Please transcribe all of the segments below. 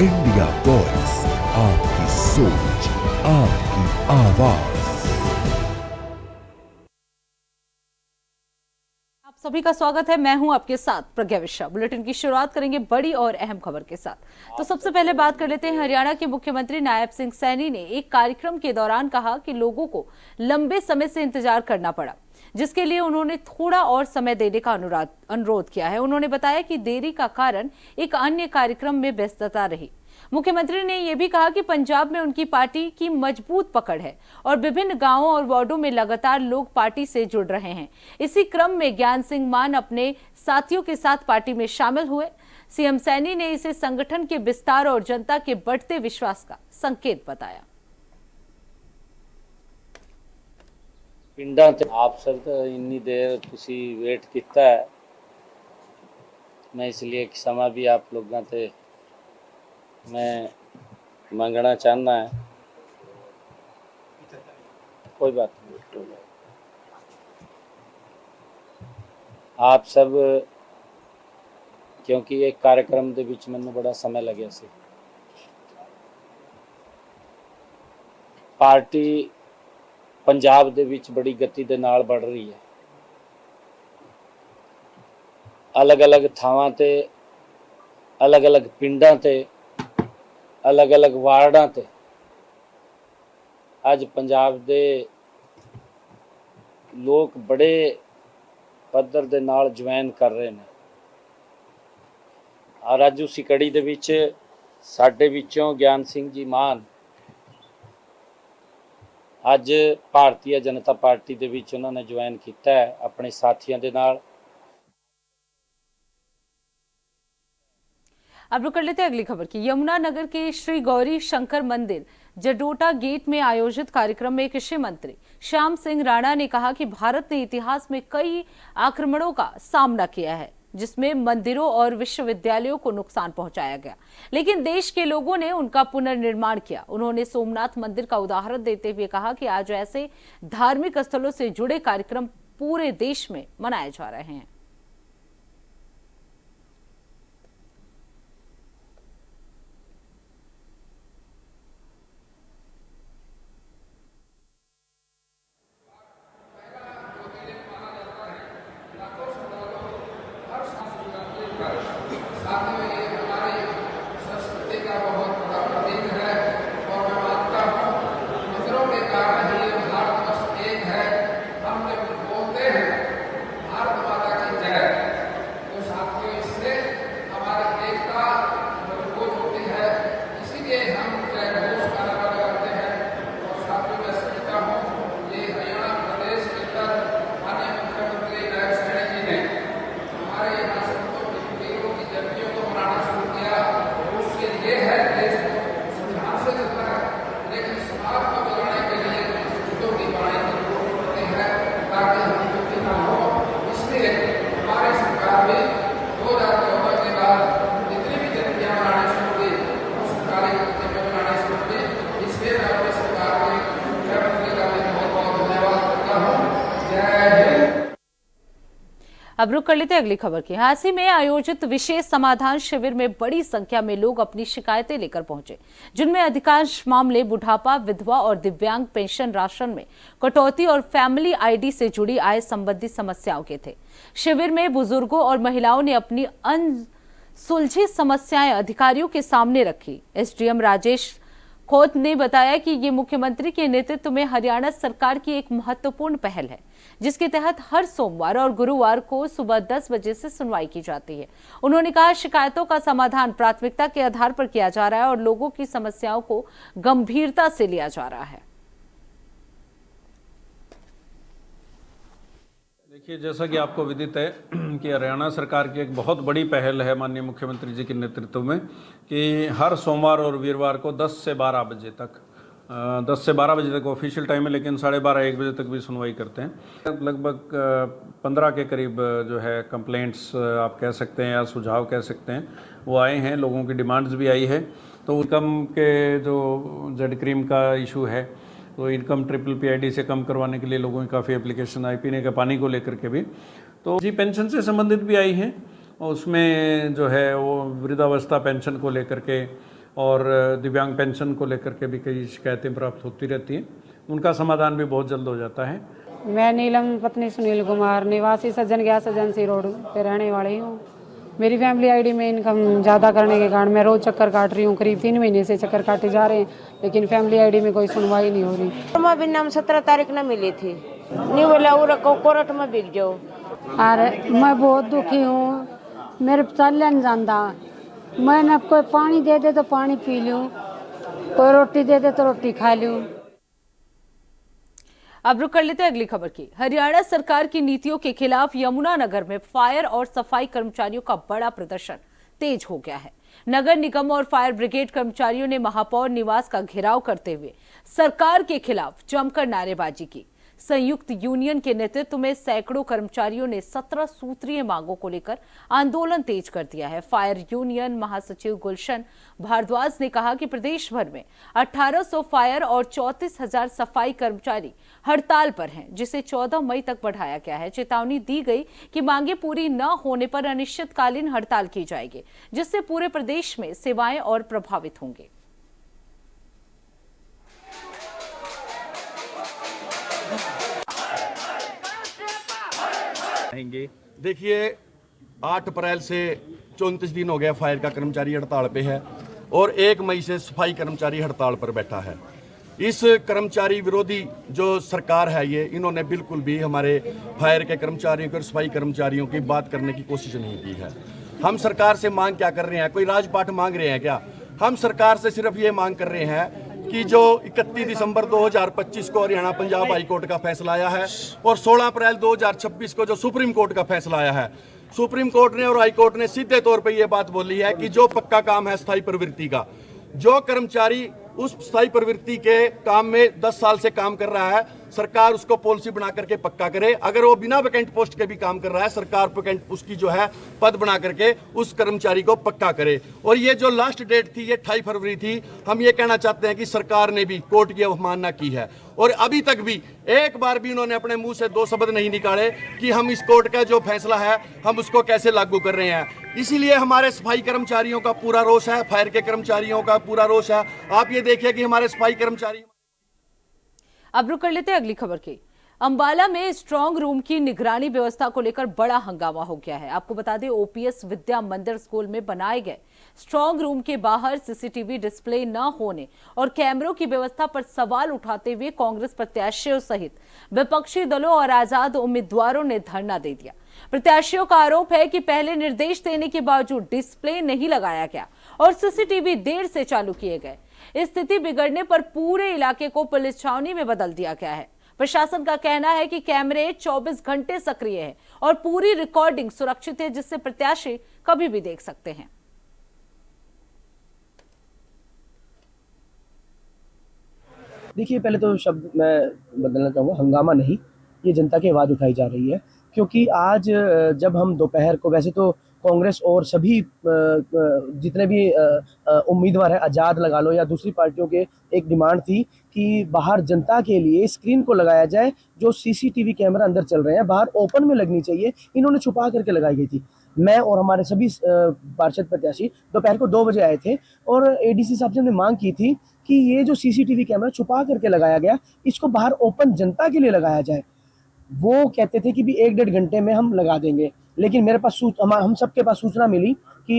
India voice, आपकी सोच, आपकी आवाज। आप सभी का स्वागत है। मैं हूं आपके साथ प्रज्ञा मिश्रा। बुलेटिन की शुरुआत करेंगे बड़ी और अहम खबर के साथ। तो सबसे पहले बात कर लेते हैं हरियाणा के मुख्यमंत्री नायब सिंह सैनी ने एक कार्यक्रम के दौरान कहा कि लोगों को लंबे समय से इंतजार करना पड़ा, जिसके लिए उन्होंने थोड़ा और समय देने का अनुरोध किया है। उन्होंने बताया कि देरी का कारण एक अन्य कार्यक्रम में व्यस्तता रही। मुख्यमंत्री ने यह भी कहा कि पंजाब में उनकी पार्टी की मजबूत पकड़ है और विभिन्न गांवों और वार्डों में लगातार लोग पार्टी से जुड़ रहे हैं। इसी क्रम में ज्ञान सिंह मान अपने साथियों के साथ पार्टी में शामिल हुए। सीएम सैनी ने इसे संगठन के विस्तार और जनता के बढ़ते विश्वास का संकेत बताया। पिंडा ते आप सब इन्नी देर तुसी वेट किया है, मैं इसलिए क्षमा भी आप लोगों से मैं मंगना चाहना है। कोई बात नहीं, आप सब क्योंकि एक कार्यक्रम के बीच मैंने बड़ा समय लगे सी। पार्टी पंजाब दे विच बड़ी गति दे नाल बढ़ रही है। अलग अलग थावां ते, अलग अलग पिंडां ते, अलग अलग वार्डां ते अज पंजाब दे लोग बड़े पद्धर दे नाल ज्वाइन कर रहे हैं। और अज उसी कड़ी दे विच साडे विचों ज्ञान सिंह जी मान अज भारतीय जनता पार्टी दे विच उन्होंने ज्वाइन किया है अपने साथियों के नाल। अब रुक कर लेते हैं अगली खबर की। यमुनानगर के श्री गौरी शंकर मंदिर जडोटा गेट में आयोजित कार्यक्रम में कृषि मंत्री श्याम सिंह राणा ने कहा कि भारत ने इतिहास में कई आक्रमणों का सामना किया है, जिसमें मंदिरों और विश्वविद्यालयों को नुकसान पहुंचाया गया, लेकिन देश के लोगों ने उनका पुनर्निर्माण किया। उन्होंने सोमनाथ मंदिर का उदाहरण देते हुए कहा कि आज ऐसे धार्मिक स्थलों से जुड़े कार्यक्रम पूरे देश में मनाए जा रहे हैं। अब रुक कर लेते हैं अगली खबर की। हाल ही में आयोजित विशेष समाधान शिविर में बड़ी संख्या में लोग अपनी शिकायतें लेकर पहुंचे, जिनमें अधिकांश मामले बुढ़ापा, विधवा और दिव्यांग पेंशन राशन में कटौती और फैमिली आईडी से जुड़ी आय संबंधी समस्याओं के थे। शिविर में बुजुर्गों और महिलाओं ने अपनी अनसुलझी समस्याएं अधिकारियों के सामने रखी। एसडीएम राजेश खोत ने बताया कि ये मुख्यमंत्री के नेतृत्व में हरियाणा सरकार की एक महत्वपूर्ण पहल है, जिसके तहत हर सोमवार और गुरुवार को सुबह 10 बजे से सुनवाई की जाती है। उन्होंने कहा, शिकायतों का समाधान प्राथमिकता के आधार पर किया जा रहा है और लोगों की समस्याओं को गंभीरता से लिया जा रहा है। देखिए, जैसा कि आपको विदित है कि हरियाणा सरकार की एक बहुत बड़ी पहल है माननीय मुख्यमंत्री जी के नेतृत्व में कि हर सोमवार और वीरवार को 10 से 12 बजे तक 10 से 12 बजे तक ऑफिशियल टाइम है, लेकिन 12:30-1 बजे तक भी सुनवाई करते हैं। लगभग 15 के करीब जो है कंप्लेंट्स आप कह सकते हैं या सुझाव कह सकते हैं, वो आए हैं। लोगों की डिमांड्स भी आई है। तो इनकम के जो जेड क्रीम का इशू है, तो इनकम ट्रिपल PID से कम करवाने के लिए लोगों की काफ़ी एप्लीकेशन आई, पीने के पानी को लेकर के भी। तो जी पेंशन से संबंधित भी आई हैं, और उसमें जो है वो वृद्धावस्था पेंशन को लेकर के और दिव्यांग पेंशन को लेकर के भी कई शिकायतें प्राप्त होती रहती हैं। उनका समाधान भी बहुत जल्द हो जाता है। मैं नीलम पत्नी सुनील कुमार, निवासी सज्जन गैस एजेंसी रोड पे रहने वाली हूँ। मेरी फैमिली आईडी में इनकम ज़्यादा करने के कारण मैं रोज़ चक्कर काट रही हूँ। करीब 3 महीने से चक्कर काटे जा रहे हैं, लेकिन फैमिली आईडी में कोई सुनवाई नहीं हो रही। मैं भी नाम 17 तारीख न मिली थी, नहीं बोला वो रखो कोर्ट में बिक जाओ। अरे मैं बहुत दुखी हूँ, मेरे चल नहीं जानता। मैं न कोई पानी दे दे तो पानी पी लूँ, कोई रोटी दे दे तो रोटी खा लूँ। अब रुक कर लेते हैं अगली खबर की। हरियाणा सरकार की नीतियों के खिलाफ यमुनानगर में फायर और सफाई कर्मचारियों का बड़ा प्रदर्शन तेज हो गया है। नगर निगम और फायर ब्रिगेड कर्मचारियों ने महापौर निवास का घेराव करते हुए सरकार के खिलाफ जमकर नारेबाजी की। संयुक्त यूनियन के नेतृत्व में सैकड़ों कर्मचारियों ने 17 सूत्रीय मांगों को लेकर आंदोलन तेज कर दिया है। फायर यूनियन महासचिव गुलशन भारद्वाज ने कहा कि प्रदेश भर में 1800 फायर और 34,000 सफाई कर्मचारी हड़ताल पर हैं, जिसे 14 मई तक बढ़ाया गया है। चेतावनी दी गई कि मांगे पूरी न होने पर अनिश्चितकालीन हड़ताल की जाएगी, जिससे पूरे प्रदेश में सेवाएं और प्रभावित होंगी। देखिए 8 अप्रैल से 34 दिन हो गया फायर का कर्मचारी हड़ताल पे है, और 1 मई से सफाई कर्मचारी हड़ताल पर बैठा है। इस कर्मचारी विरोधी जो सरकार है ये, इन्होंने बिल्कुल भी हमारे फायर के कर्मचारियों और सफाई कर्मचारियों की बात करने की कोशिश नहीं की है। हम सरकार से मांग क्या कर रहे हैं? कोई राजपाट मांग रहे हैं क्या? हम सरकार से सिर्फ ये मांग कर रहे हैं कि जो 31 दिसंबर 2025 को हरियाणा पंजाब हाई कोर्ट का फैसला आया है और 16 अप्रैल 2026 को जो सुप्रीम कोर्ट का फैसला आया है, सुप्रीम कोर्ट ने और हाई कोर्ट ने सीधे तौर पे ये बात बोली है कि जो पक्का काम है स्थायी प्रवृत्ति का, जो कर्मचारी उस स्थायी प्रवृत्ति के काम में 10 साल से काम कर रहा है, सरकार उसको पॉलिसी बना करके पक्का करे। अगर वो बिना वैकेंट पोस्ट के भी काम कर रहा है, सरकार वैकेंट उसकी जो है पद बना करके उस कर्मचारी को पक्का करे। और ये जो लास्ट डेट थी ये 28 फरवरी थी। हम ये कहना चाहते हैं कि सरकार ने भी कोर्ट की अवमानना की है, और अभी तक भी एक बार भी उन्होंने अपने मुंह से 2 शब्द नहीं निकाले कि हम इस कोर्ट का जो फैसला है हम उसको कैसे लागू कर रहे हैं। इसीलिए हमारे सफाई कर्मचारियों का पूरा रोष है, फायर के कर्मचारियों का पूरा रोष है। आप ये देखिए कि हमारे सफाई कर्मचारी। अब रुक कर लेते हैं अगली खबर की। अंबाला में स्ट्रांग रूम की निगरानी व्यवस्था को लेकर बड़ा हंगामा हो गया है। आपको बता दें, OPS विद्या मंदिर स्कूल में बनाए गए स्ट्रांग रूम के बाहर CCTV डिस्प्ले न होने और कैमरों की व्यवस्था पर सवाल उठाते हुए कांग्रेस प्रत्याशियों सहित विपक्षी दलों और आजाद उम्मीदवारों ने धरना दे दिया। प्रत्याशियों का आरोप है कि पहले निर्देश देने के बावजूद डिस्प्ले नहीं लगाया गया और CCTV देर से चालू किए गए। स्थिति बिगड़ने पर पूरे इलाके को पुलिस छावनी में बदल दिया गया है। प्रशासन का कहना है कि कैमरे 24 घंटे सक्रिय हैं और पूरी रिकॉर्डिंग सुरक्षित है, जिससे प्रत्याशी कभी भी देख सकते हैं। देखिए, पहले तो शब्द मैं बदलना चाहूँगा, हंगामा नहीं, ये जनता की आवाज़ उठाई जा रही है। क्योंकि आज जब हम दोपहर को, वैसे तो कांग्रेस और सभी जितने भी उम्मीदवार हैं, आज़ाद लगा लो या दूसरी पार्टियों के, एक डिमांड थी कि बाहर जनता के लिए स्क्रीन को लगाया जाए। जो CCTV कैमरा अंदर चल रहे हैं बाहर ओपन में लगनी चाहिए, इन्होंने छुपा करके लगाई गई थी। मैं और हमारे सभी पार्षद प्रत्याशी दोपहर को 2 बजे आए थे और ADC साहब से हमने मांग की थी कि ये जो CCTV कैमरा छुपा करके लगाया गया, इसको बाहर ओपन जनता के लिए लगाया जाए। वो कहते थे कि भी 1-1.5 घंटे में हम लगा देंगे, लेकिन मेरे पास हम सबके पास सूचना मिली कि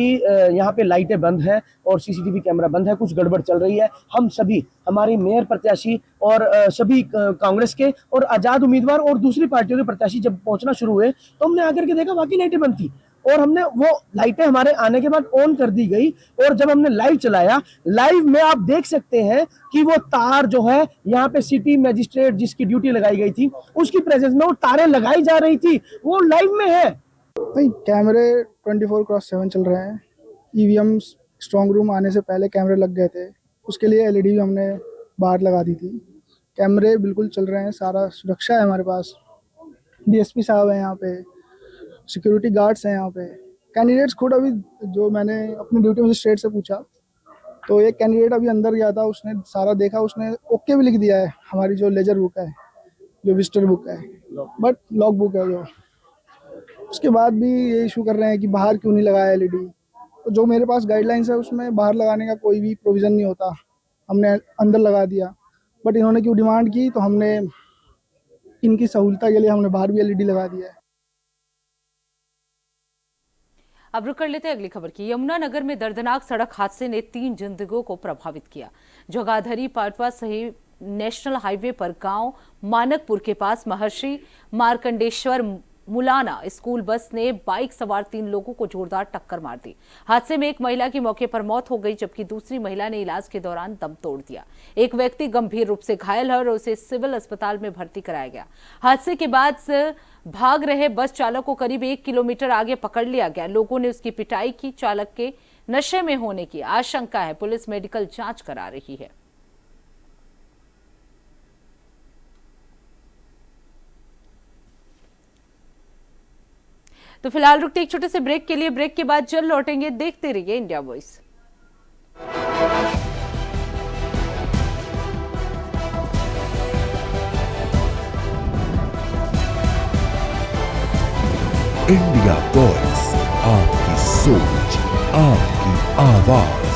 यहाँ पे लाइटें बंद हैं और CCTV कैमरा बंद है, कुछ गड़बड़ चल रही है। हम सभी, हमारी मेयर प्रत्याशी और सभी कांग्रेस के और आज़ाद उम्मीदवार और दूसरी पार्टियों के प्रत्याशी जब पहुंचना शुरू हुए तो हमने आकर के देखा वाकई लाइटें बंद थी, और हमने वो लाइटें हमारे आने के बाद ऑन कर दी गई। और जब हमने लाइव चलाया, लाइव में आप देख सकते हैं कि वो तार जो है यहाँ पे सिटी मजिस्ट्रेट जिसकी ड्यूटी लगाई गई थी उसकी प्रेजेंस में वो तारें लगाई जा रही थी, वो लाइव में है। नहीं, कैमरे 24/7 चल रहे हैं। EVM स्ट्रांग रूम आने से पहले कैमरे लग गए थे, उसके लिए LED भी हमने बाहर लगा दी थी। कैमरे बिल्कुल चल रहे हैं, सारा सुरक्षा है हमारे पास। DSP साहब हैं यहाँ पे, सिक्योरिटी गार्ड्स हैं यहाँ पे। कैंडिडेट्स खुद, अभी जो मैंने अपनी ड्यूटी मजिस्ट्रेट से पूछा तो एक कैंडिडेट अभी अंदर गया था, उसने सारा देखा, उसने ओके भी लिख दिया है हमारी जो लेजर बुक है, जो विजिटर बुक है, बट लॉग बुक है जो, उसके बाद भी ये इशू कर रहे हैं कि बाहर क्यों नहीं लगाया एलईडी। तो जो मेरे पास गाइडलाइंस है उसमें बाहर लगाने का कोई भी प्रोविज़न नहीं होता, हमने अंदर लगा दिया, बट इन्होंने क्यों डिमांड की तो हमने इनकी सहूलता के लिए हमने बाहर भी एलईडी लगा दिया है। अब रुक कर लेते हैं अगली खबर की। यमुनानगर में दर्दनाक सड़क हादसे ने 3 जिंदगियों को प्रभावित किया। जोगाधरी पाटवा सहित नेशनल हाईवे पर गांव मानकपुर के पास महर्षि मार्कंडेश्वर मुलाना स्कूल बस ने बाइक सवार 3 लोगों को जोरदार टक्कर मार दी। हादसे में एक महिला की मौके पर मौत हो गई, जबकि दूसरी महिला ने इलाज के दौरान दम तोड़ दिया। एक व्यक्ति गंभीर रूप से घायल है और उसे सिविल अस्पताल में भर्ती कराया गया। हादसे के बाद भाग रहे बस चालक को करीब 1 किलोमीटर आगे पकड़ लिया गया। लोगों ने उसकी पिटाई की। चालक के नशे में होने की आशंका है। पुलिस मेडिकल जांच करा रही है। तो फिलहाल रुकते एक छोटे से ब्रेक के लिए। ब्रेक के बाद जल्द लौटेंगे। देखते रहिए इंडिया वॉइस। इंडिया वॉइस, आपकी सोच, आपकी आवाज।